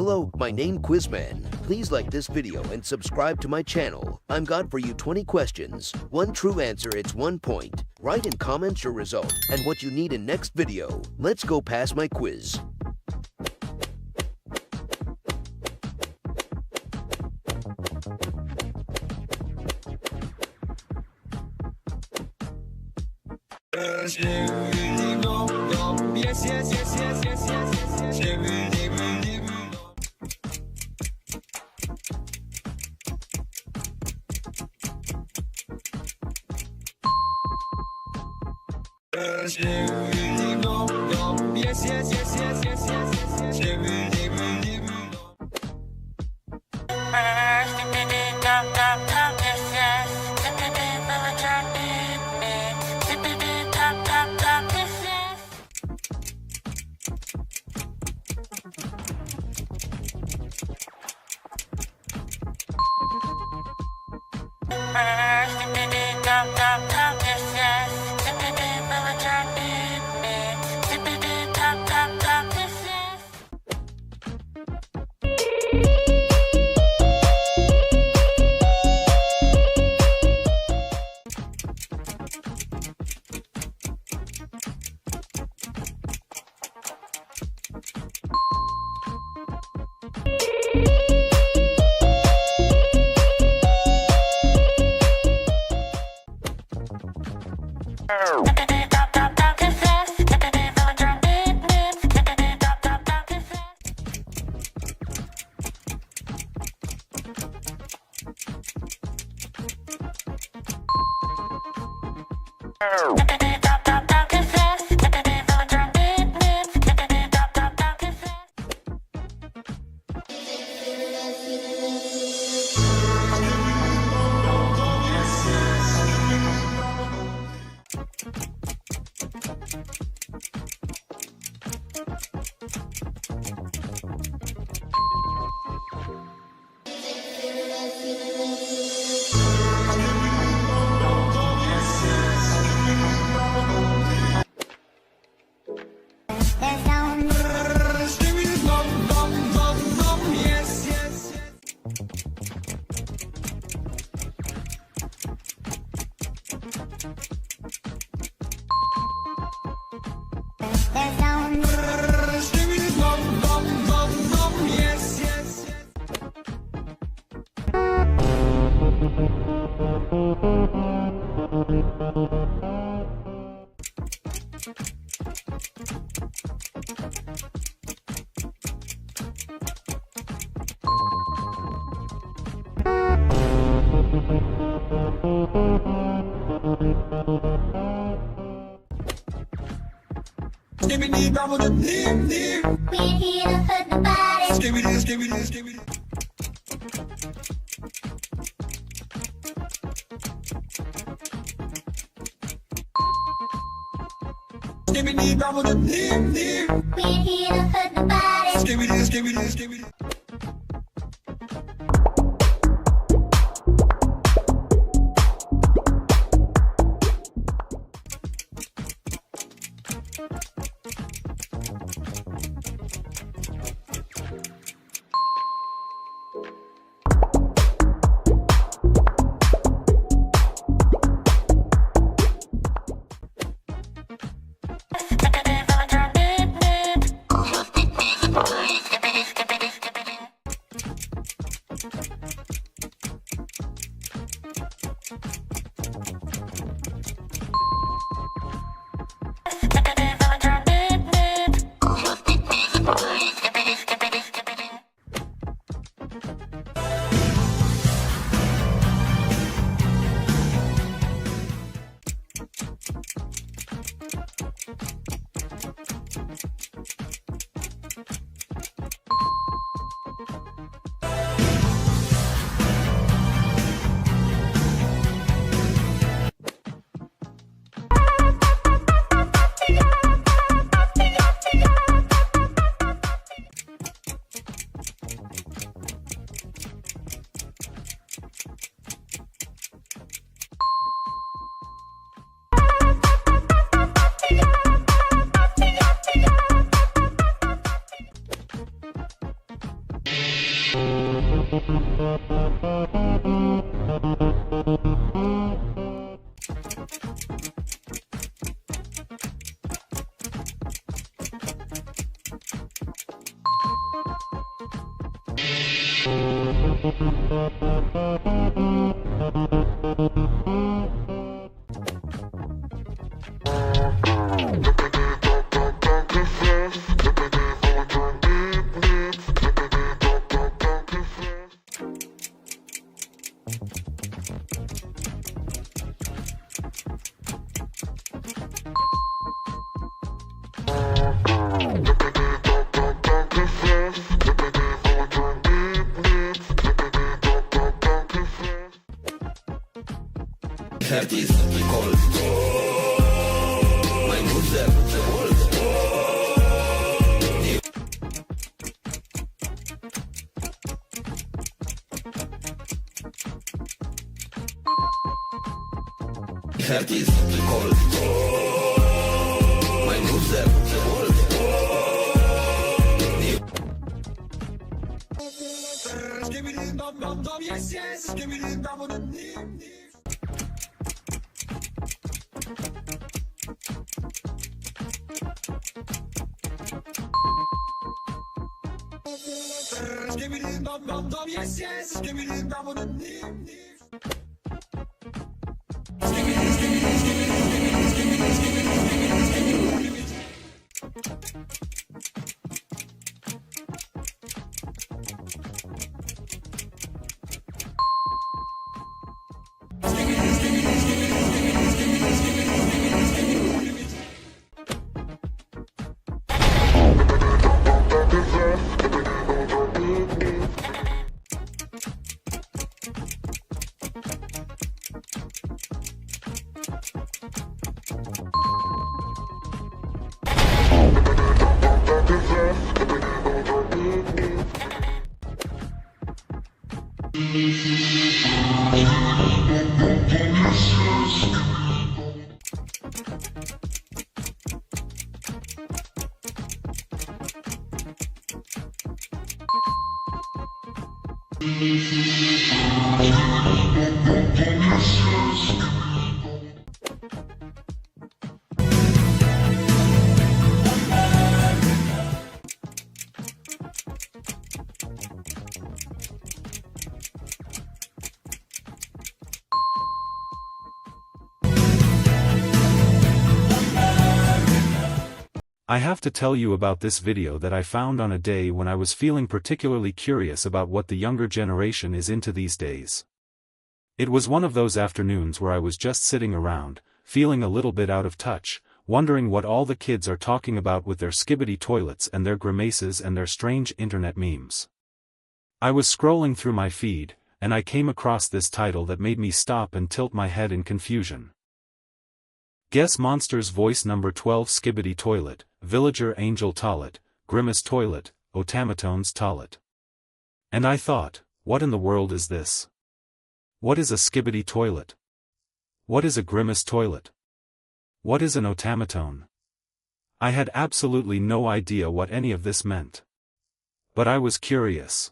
Hello, my name Quizman. Please like this video and subscribe to my channel. I'm got for you 20 questions. One true answer, it's 1 point. Write in comments your result and what you need in next video. Let's go past my quiz. Yes, yes, yes, yes, yes, yes, yes. Yes, yes, yes, yes, yes, Skibidi, double the dim, dim. We're here to hurt the body. Skibidi, skibidi, skibidi. Skibidi, double the dim, dim. We're here to hurt the body. Skibidi, skibidi, skibidi. Artist, recall. My user, the world. Artist, recall. My user, the world. Skibidi dum dum dum, yes yes. Skibidi dum dum dim dim. Skibidi dum dum dum, yes yes. Skibidi dum dum dim dim. I have to tell you about this video that I found on a day when I was feeling particularly curious about what the younger generation is into these days. It was one of those afternoons where I was just sitting around, feeling a little bit out of touch, wondering what all the kids are talking about with their skibidi toilets and their grimaces and their strange internet memes. I was scrolling through my feed, and I came across this title that made me stop and tilt my head in confusion. Guess Monster's voice number 12 Skibidi Toilet, Villager Angel Toilet, Grimace Toilet, Otamatone's Toilet. And I thought, what in the world is this? What is a Skibidi Toilet? What is a Grimace Toilet? What is an Otamatone? I had absolutely no idea what any of this meant. But I was curious.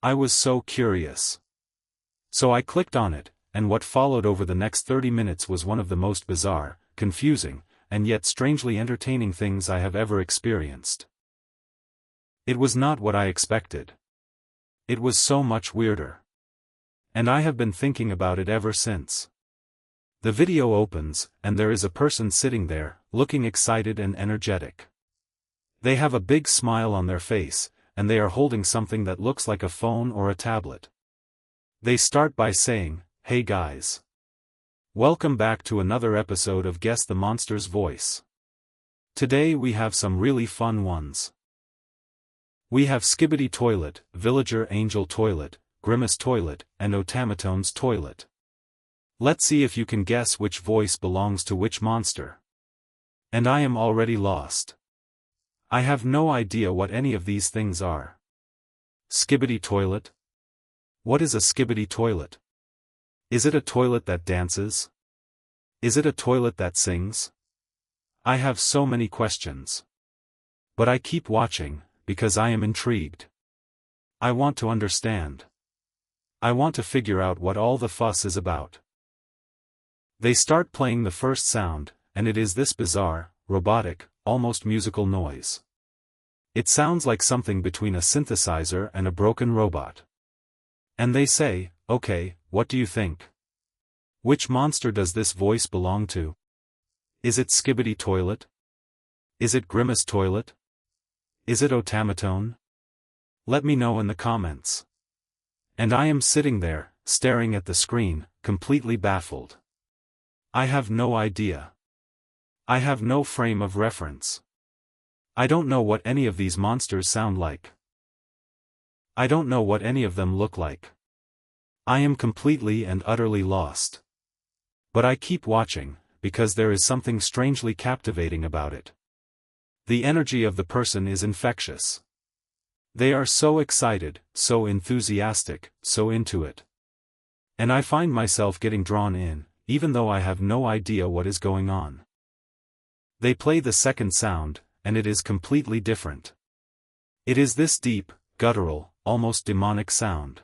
I was so curious. So I clicked on it, and what followed over the next 30 minutes was one of the most bizarre, confusing, and yet strangely entertaining things I have ever experienced. It was not what I expected. It was so much weirder. And I have been thinking about it ever since. The video opens, and there is a person sitting there, looking excited and energetic. They have a big smile on their face, and they are holding something that looks like a phone or a tablet. They start by saying, "Hey guys. Welcome back to another episode of Guess the Monster's Voice. Today we have some really fun ones. We have Skibidi Toilet, Villager Angel Toilet, Grimace Toilet, and Otamatone's Toilet. Let's see if you can guess which voice belongs to which monster. And I am already lost. I have no idea what any of these things are. Skibidi Toilet? What is a Skibidi Toilet? Is it a toilet that dances? Is it a toilet that sings? I have so many questions. But I keep watching, because I am intrigued. I want to understand. I want to figure out what all the fuss is about. They start playing the first sound, and it is this bizarre, robotic, almost musical noise. It sounds like something between a synthesizer and a broken robot. And they say, okay, what do you think? Which monster does this voice belong to? Is it Skibidi Toilet? Is it Grimace Toilet? Is it Otamatone? Let me know in the comments. And I am sitting there, staring at the screen, completely baffled. I have no idea. I have no frame of reference. I don't know what any of these monsters sound like. I don't know what any of them look like. I am completely and utterly lost. But I keep watching, because there is something strangely captivating about it. The energy of the person is infectious. They are so excited, so enthusiastic, so into it. And I find myself getting drawn in, even though I have no idea what is going on. They play the second sound, and it is completely different. It is this deep, guttural, almost demonic sound.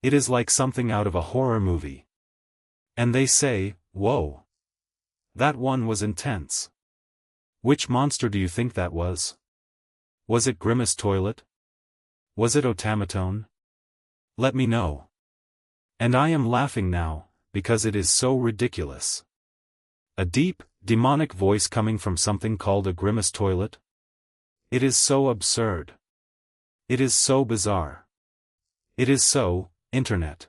It is like something out of a horror movie. And they say, whoa. That one was intense. Which monster do you think that was? Was it Grimace Toilet? Was it Otamatone? Let me know. And I am laughing now, because it is so ridiculous. A deep, demonic voice coming from something called a Grimace Toilet? It is so absurd. It is so bizarre. It is so, internet.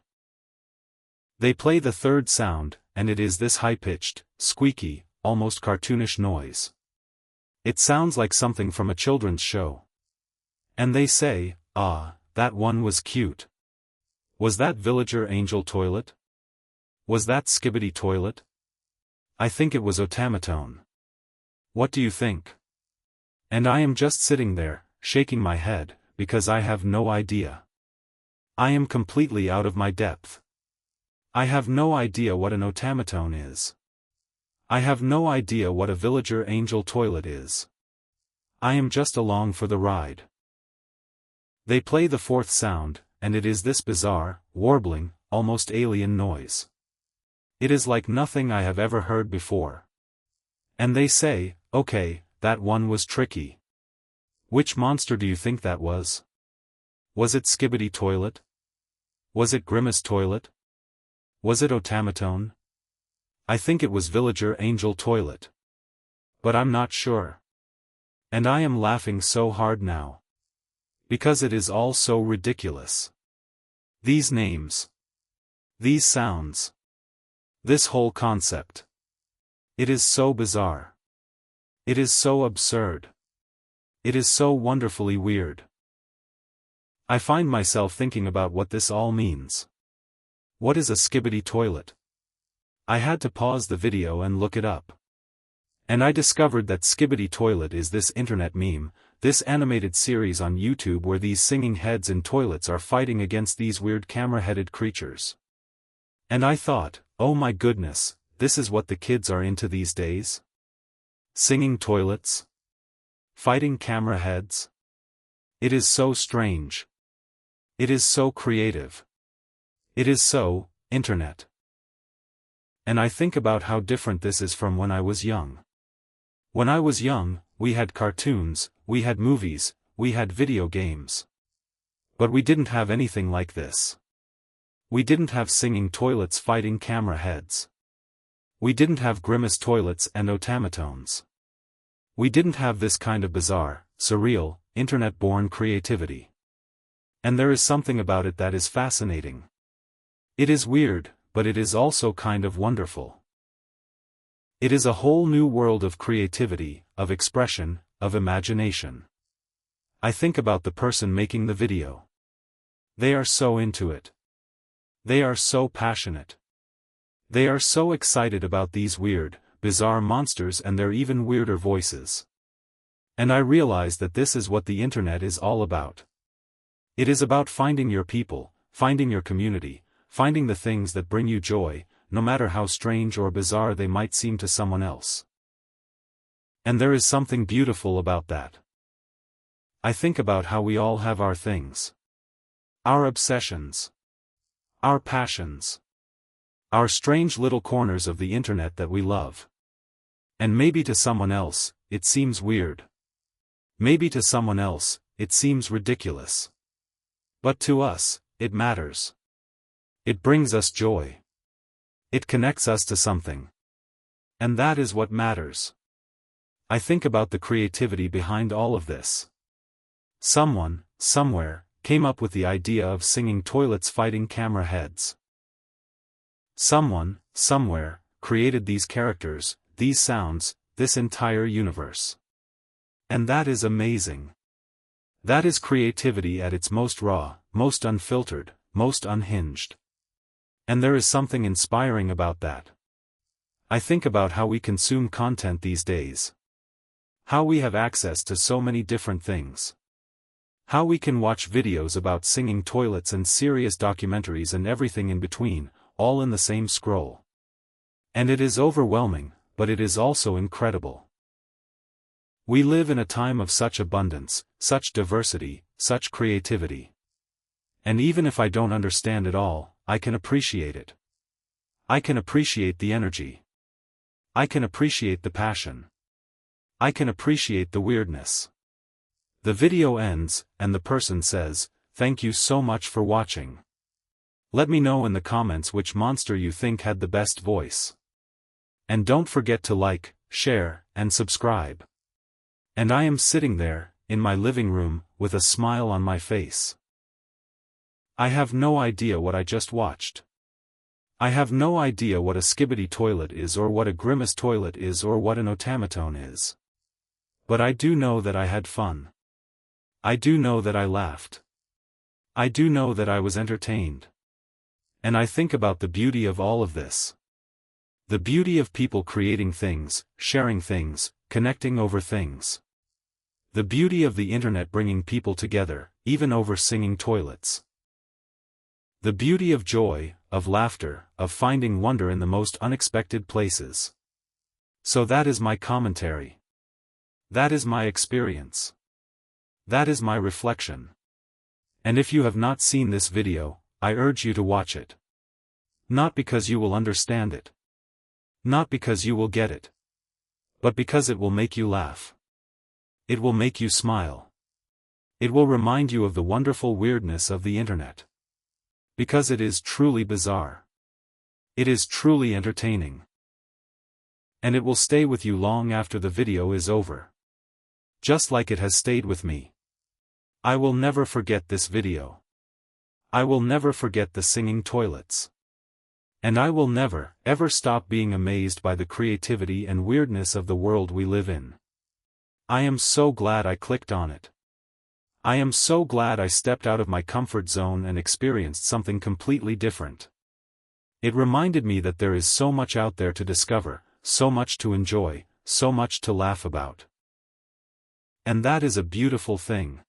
They play the third sound, and it is this high-pitched, squeaky, almost cartoonish noise. It sounds like something from a children's show. And they say, ah, that one was cute. Was that Villager Angel Toilet? Was that Skibidi Toilet? I think it was Otamatone. What do you think? And I am just sitting there, shaking my head, because I have no idea. I am completely out of my depth. I have no idea what an Otamatone is. I have no idea what a Villager Angel Toilet is. I am just along for the ride. They play the fourth sound, and it is this bizarre, warbling, almost alien noise. It is like nothing I have ever heard before. And they say, okay, that one was tricky. Which monster do you think that was? Was it Skibidi Toilet? Was it Grimace Toilet? Was it Otamatone? I think it was Villager Angel Toilet. But I'm not sure. And I am laughing so hard now. Because it is all so ridiculous. These names. These sounds. This whole concept. It is so bizarre. It is so absurd. It is so wonderfully weird. I find myself thinking about what this all means. What is a Skibidi Toilet? I had to pause the video and look it up. And I discovered that Skibidi Toilet is this internet meme, this animated series on YouTube where these singing heads in toilets are fighting against these weird camera-headed creatures. And I thought, oh my goodness, this is what the kids are into these days? Singing toilets? Fighting camera heads? It is so strange. It is so creative. It is so, internet. And I think about how different this is from when I was young. When I was young, we had cartoons, we had movies, we had video games. But we didn't have anything like this. We didn't have singing toilets fighting camera heads. We didn't have Grimace Toilets and Otamatones. We didn't have this kind of bizarre, surreal, internet-born creativity. And there is something about it that is fascinating. It is weird, but it is also kind of wonderful. It is a whole new world of creativity, of expression, of imagination. I think about the person making the video. They are so into it. They are so passionate. They are so excited about these weird, bizarre monsters and their even weirder voices. And I realize that this is what the internet is all about. It is about finding your people, finding your community, finding the things that bring you joy, no matter how strange or bizarre they might seem to someone else. And there is something beautiful about that. I think about how we all have our things. Our obsessions. Our passions. Our strange little corners of the internet that we love. And maybe to someone else, it seems weird. Maybe to someone else, it seems ridiculous. But to us, it matters. It brings us joy. It connects us to something. And that is what matters. I think about the creativity behind all of this. Someone, somewhere, came up with the idea of singing toilets fighting camera heads. Someone, somewhere, created these characters, these sounds, this entire universe. And that is amazing. That is creativity at its most raw, most unfiltered, most unhinged. And there is something inspiring about that. I think about how we consume content these days. How we have access to so many different things. How we can watch videos about singing toilets and serious documentaries and everything in between, all in the same scroll. And it is overwhelming, but it is also incredible. We live in a time of such abundance, such diversity, such creativity. And even if I don't understand it all, I can appreciate it. I can appreciate the energy. I can appreciate the passion. I can appreciate the weirdness. The video ends, and the person says, "Thank you so much for watching. Let me know in the comments which monster you think had the best voice. And don't forget to like, share, and subscribe." And I am sitting there, in my living room, with a smile on my face. I have no idea what I just watched. I have no idea what a SKIBIDI toilet is or what a GRIMACE toilet is or what an OTAMATONE is. But I do know that I had fun. I do know that I laughed. I do know that I was entertained. And I think about the beauty of all of this. The beauty of people creating things, sharing things, connecting over things. The beauty of the internet bringing people together, even over singing toilets. The beauty of joy, of laughter, of finding wonder in the most unexpected places. So that is my commentary. That is my experience. That is my reflection. And if you have not seen this video, I urge you to watch it. Not because you will understand it. Not because you will get it. But because it will make you laugh. It will make you smile. It will remind you of the wonderful weirdness of the internet. Because it is truly bizarre. It is truly entertaining. And it will stay with you long after the video is over. Just like it has stayed with me. I will never forget this video. I will never forget the singing toilets. And I will never, ever stop being amazed by the creativity and weirdness of the world we live in. I am so glad I clicked on it. I am so glad I stepped out of my comfort zone and experienced something completely different. It reminded me that there is so much out there to discover, so much to enjoy, so much to laugh about. And that is a beautiful thing.